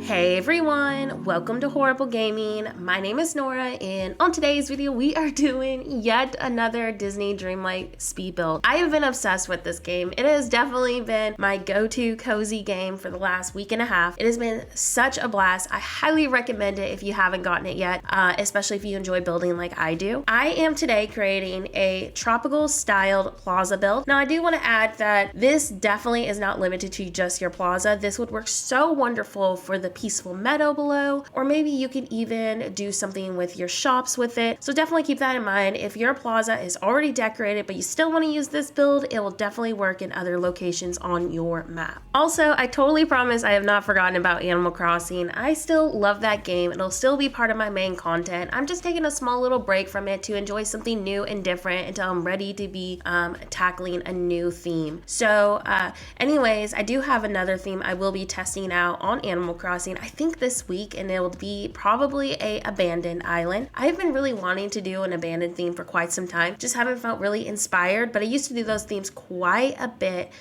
Hey everyone, welcome to Horrible Gaming. My name is Nora, and on today's video we are doing yet another Disney Dreamlight speed build. I have been obsessed with this game. It has definitely been my go-to cozy game for the last week and a half. It has been such a blast. I highly recommend it if you haven't gotten it yet, especially if you enjoy building like I do. I am today creating a tropical styled plaza build. Now I do want to add that this definitely is not limited to just your plaza. This would work so wonderful for the peaceful meadow below, or maybe you could even do something with your shops with it. So definitely keep that in mind. If your plaza is already decorated but you still want to use this build, it will definitely work in other locations on your map. Also, I totally promise I have not forgotten about Animal Crossing. I still love that game. It'll still be part of my main content. I'm just taking a small little break from it to enjoy something new and different until I'm ready to be tackling a new theme. So anyways, I do have another theme I will be testing out on Animal Crossing, I think this week, and it will be probably a abandoned island. I've been really wanting to do an abandoned theme for quite some time, just haven't felt really inspired, but I used to do those themes quite a bit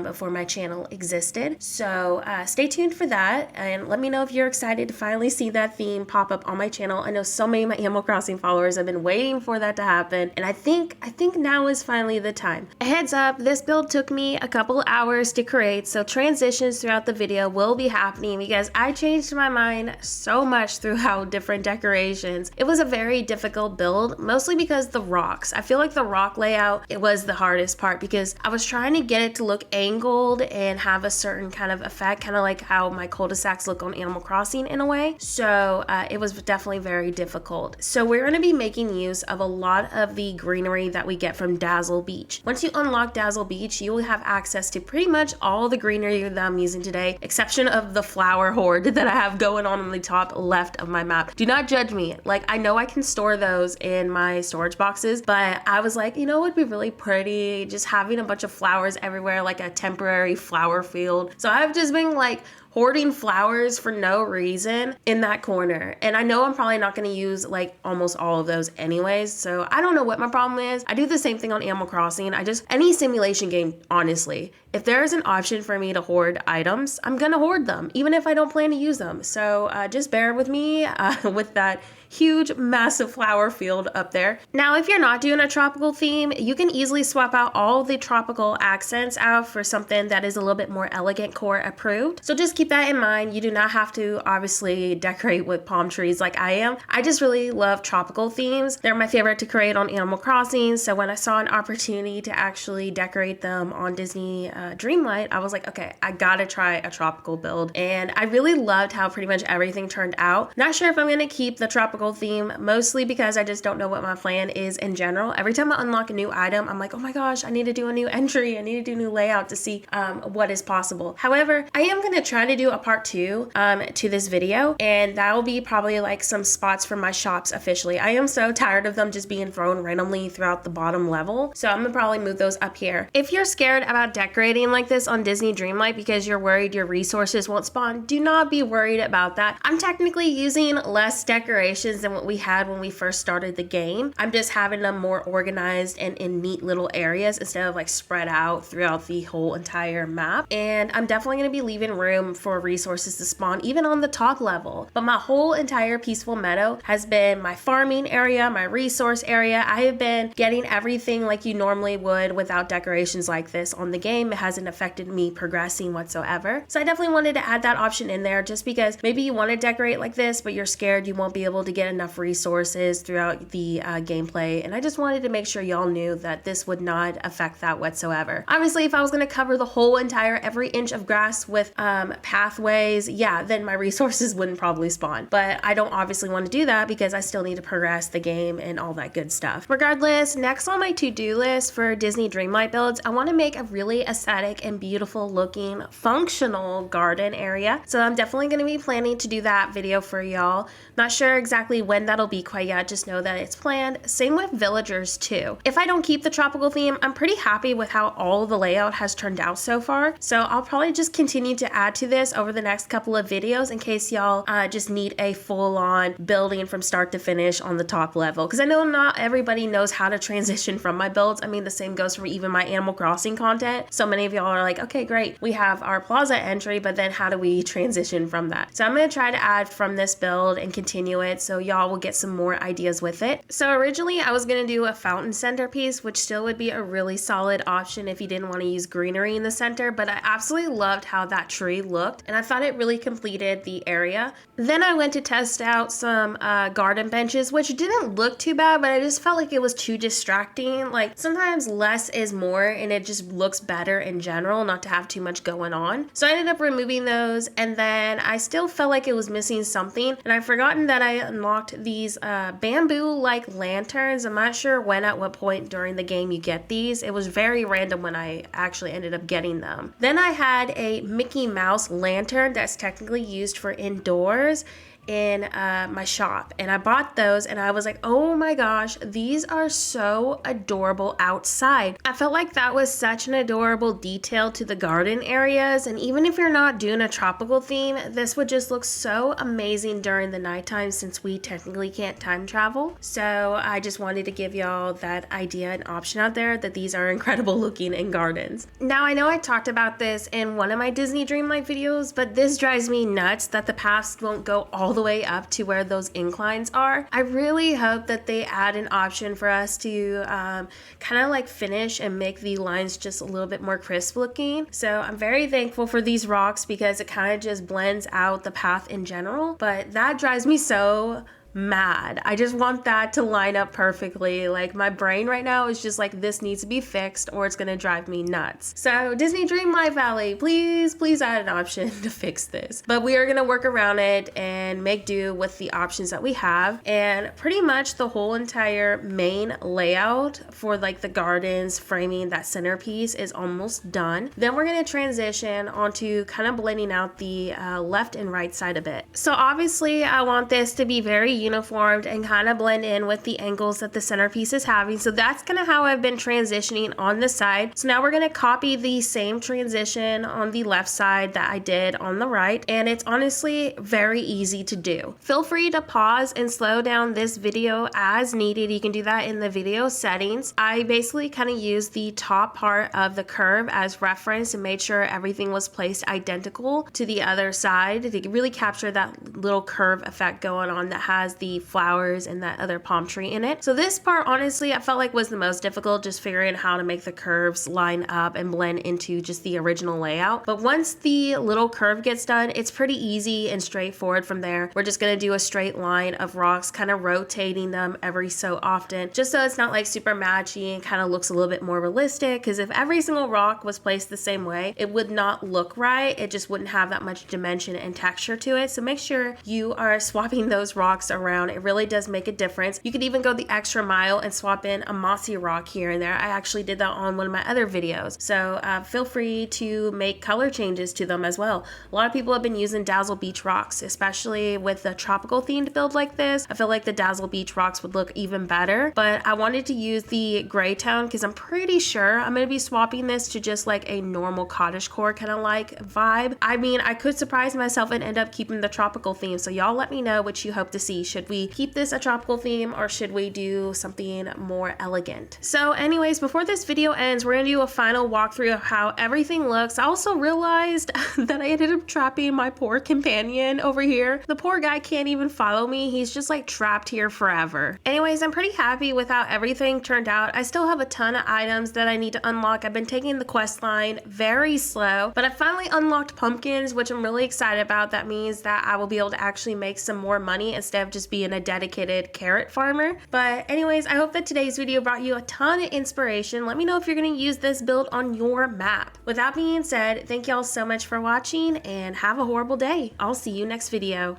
before my channel existed. So stay tuned for that, and let me know if you're excited to finally see that theme pop up on my channel. I know so many of my Animal Crossing followers have been waiting for that to happen, and I think now is finally the time. A heads up, this build took me a couple hours to create, so transitions throughout the video will be happening because I changed my mind so much throughout different decorations. It was a very difficult build, mostly because the rocks. I feel like the rock layout, it was the hardest part because I was trying to get it to look angled and have a certain kind of effect, kind of like how my cul-de-sacs look on Animal Crossing in a way. So it was definitely very difficult. So we're going to be making use of a lot of the greenery that we get from Dazzle Beach. Once you unlock Dazzle Beach, you will have access to pretty much all the greenery that I'm using today, exception of the flower horde that I have going on the top left of my map. Do not judge me. Like, I know I can store those in my storage boxes, but I was like, you know, it would be really pretty just having a bunch of flowers everywhere, like a temporary flower field. So I've just been like hoarding flowers for no reason in that corner. And I know I'm probably not going to use like almost all of those anyways. So I don't know what my problem is. I do the same thing on Animal Crossing. Any simulation game, honestly, if there is an option for me to hoard items, I'm going to hoard them, even if I don't plan to use them. So just bear with me with that huge, massive flower field up there. Now, if you're not doing a tropical theme, you can easily swap out all the tropical accents out for something that is a little bit more elegant core approved. So just keep that in mind. You do not have to obviously decorate with palm trees like I am. I just really love tropical themes. They're my favorite to create on Animal Crossing. So when I saw an opportunity to actually decorate them on Disney Dreamlight, I was like, okay, I gotta try a tropical build. And I really loved how pretty much everything turned out. Not sure if I'm gonna keep the tropical theme, mostly because I just don't know what my plan is in general. Every time I unlock a new item, I'm like, oh my gosh, I need to do a new entry. I need to do a new layout to see what is possible. However, I am going to try to do a part 2 to this video, and that will be probably like some spots for my shops officially. I am so tired of them just being thrown randomly throughout the bottom level, so I'm gonna probably move those up here. If you're scared about decorating like this on Disney Dreamlight because you're worried your resources won't spawn, do not be worried about that. I'm technically using less decorations than what we had when we first started the game. I'm just having them more organized and in neat little areas instead of like spread out throughout the whole entire map. And I'm definitely going to be leaving room for resources to spawn even on the top level. But my whole entire peaceful meadow has been my farming area, my resource area. I have been getting everything like you normally would without decorations like this on the game. It hasn't affected me progressing whatsoever. So I definitely wanted to add that option in there just because maybe you want to decorate like this, but you're scared you won't be able to get enough resources throughout the gameplay, and I just wanted to make sure y'all knew that this would not affect that whatsoever. Obviously, if I was going to cover the whole entire every inch of grass with pathways, yeah, then my resources wouldn't probably spawn, but I don't obviously want to do that because I still need to progress the game and all that good stuff. Regardless, next on my to-do list for Disney Dreamlight builds, I want to make a really aesthetic and beautiful looking functional garden area, so I'm definitely going to be planning to do that video for y'all. Not sure exactly when that'll be quite yet, just know that it's planned. Same with villagers too. If I don't keep the tropical theme, I'm pretty happy with how all the layout has turned out so far, so I'll probably just continue to add to this over the next couple of videos in case y'all just need a full-on building from start to finish on the top level, because I know not everybody knows how to transition from my builds. I mean, the same goes for even my Animal Crossing content. So many of y'all are like, okay, great, we have our Plaza entry, but then how do we transition from that? So I'm going to try to add from this build and continue it so y'all will get some more ideas with it. So originally I was going to do a fountain centerpiece, which still would be a really solid option if you didn't want to use greenery in the center, but I absolutely loved how that tree looked and I thought it really completed the area. Then I went to test out some garden benches, which didn't look too bad, but I just felt like it was too distracting. Like sometimes less is more and it just looks better in general, not to have too much going on. So I ended up removing those, and then I still felt like it was missing something, and I've forgotten that I unlocked these bamboo like lanterns. I'm not sure when at what point during the game you get these. It was very random when I actually ended up getting them. Then I had a Mickey Mouse lantern that's technically used for indoors in my shop, and I bought those and I was like, oh my gosh, these are so adorable outside. I felt like that was such an adorable detail to the garden areas, and even if you're not doing a tropical theme, this would just look so amazing during the nighttime since we technically can't time travel. So I just wanted to give y'all that idea and option out there that these are incredible looking in gardens. Now I know I talked about this in one of my Disney Dreamlight videos, but this drives me nuts that the paths won't go all the way up to where those inclines are. I really hope that they add an option for us to kind of like finish and make the lines just a little bit more crisp looking. So I'm very thankful for these rocks because it kind of just blends out the path in general, but that drives me so mad. I just want that to line up perfectly. Like my brain right now is just like, this needs to be fixed or it's gonna drive me nuts. So Disney Dreamlight Valley, please add an option to fix this. But we are gonna work around it and make do with the options that we have. And pretty much the whole entire main layout for like the gardens, framing, that centerpiece is almost done. Then we're gonna transition onto kind of blending out the left and right side a bit. So obviously I want this to be very uniformed and kind of blend in with the angles that the centerpiece is having. So that's kind of how I've been transitioning on the side. So now we're going to copy the same transition on the left side that I did on the right. And it's honestly very easy to do. Feel free to pause and slow down this video as needed. You can do that in the video settings. I basically kind of used the top part of the curve as reference and made sure everything was placed identical to the other side to really capture that little curve effect going on that has the flowers and that other palm tree in it. So this part, honestly, I felt like was the most difficult, just figuring out how to make the curves line up and blend into just the original layout. But once the little curve gets done, it's pretty easy and straightforward from there. We're just going to do a straight line of rocks, kind of rotating them every so often, just so it's not like super matchy and kind of looks a little bit more realistic, because if every single rock was placed the same way, it would not look right. It just wouldn't have that much dimension and texture to it. So make sure you are swapping those rocks around. It really does make a difference. You could even go the extra mile and swap in a mossy rock here and there. I actually did that on one of my other videos. So feel free to make color changes to them as well. A lot of people have been using Dazzle beach rocks, especially with a tropical themed build like this. I feel like the Dazzle beach rocks would look even better, but I wanted to use the gray tone because I'm pretty sure I'm going to be swapping this to just like a normal cottagecore kind of like vibe. I mean, I could surprise myself and end up keeping the tropical theme. So y'all let me know what you hope to see. Should we keep this a tropical theme or should we do something more elegant? So anyways, before this video ends, we're gonna do a final walkthrough of how everything looks. I also realized that I ended up trapping my poor companion over here. The poor guy can't even follow me. He's just like trapped here forever. Anyways, I'm pretty happy with how everything turned out. I still have a ton of items that I need to unlock. I've been taking the quest line very slow, but I finally unlocked pumpkins, which I'm really excited about. That means that I will be able to actually make some more money instead of just being a dedicated carrot farmer. But anyways, I hope that today's video brought you a ton of inspiration. Let me know if you're going to use this build on your map. With that being said, thank y'all so much for watching and have a horrible day. I'll see you next video.